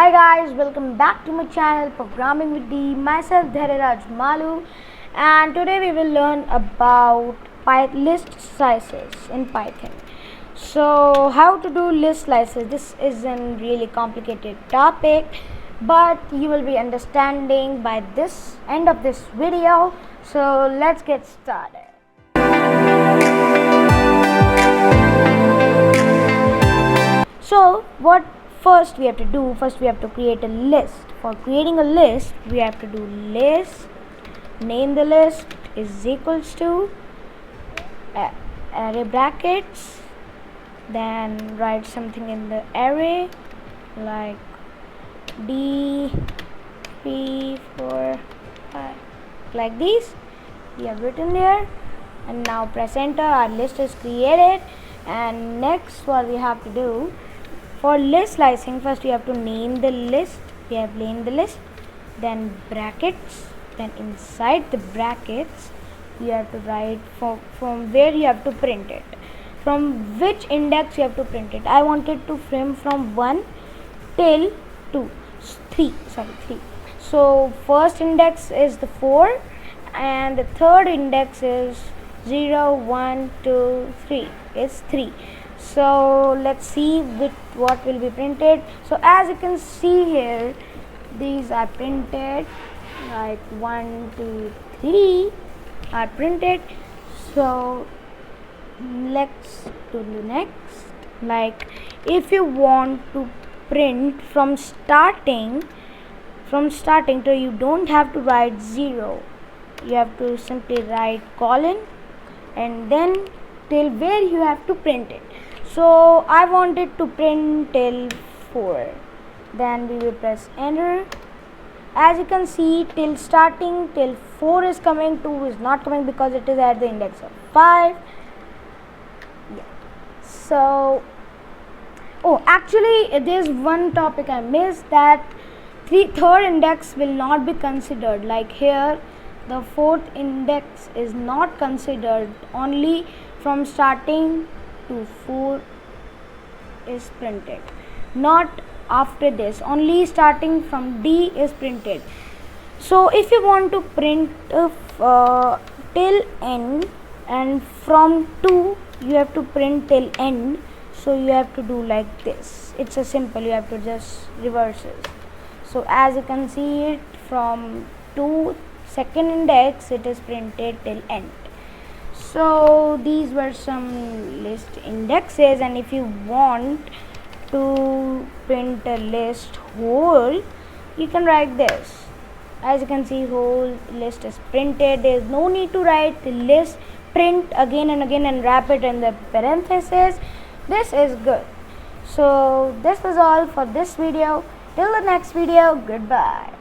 Hi guys, welcome back to my channel Programming with D. Myself Dhariraj Malu, and today we will learn about list slices in Python. So how to do list slices? This is a really complicated topic, but you will be understanding by this end of this video. So let's get started. So what first we have to do, we have to create a list. For creating a list, we have to do list, name the list is equals to array brackets, then write something in the array like D 3 4 5 like this. We have written there, and now press enter. Our list is created. And next, what we have to do for list slicing, first we have to name the list. We have named the list, then brackets, then inside the brackets you have to write from where you have to print it, from which index you have to print it. I wanted to print from 1 till 3. So first index is the 4 and the third index is 0 1 2 3 is 3. So let's see what will be printed. So as you can see here, these are printed, like 1 2 3 are printed. So let's do the next. Like if you want to print from starting to, you don't have to write 0. You have to simply write colon and then till where you have to print it. So I wanted to print till 4. Then we will press enter. As you can see, till starting till 4 is coming, 2 is not coming because it is at the index of 5. Yeah. So actually there is one topic I missed, that third index will not be considered. Like here the fourth index is not considered, only from starting to 4 is printed, not after this. Only starting from D is printed. So if you want to print till end, and from 2 you have to print till end, so you have to do like this. It's a simple, you have to just reverse it. So as you can see it, from 2 second index it is printed till end. So these were some list indexes, and if you want to print a list whole, you can write this. As you can see, whole list is printed. There is no need to write the list print again and again and wrap it in the parentheses. This is good. So this was all for this video. Till the next video, goodbye.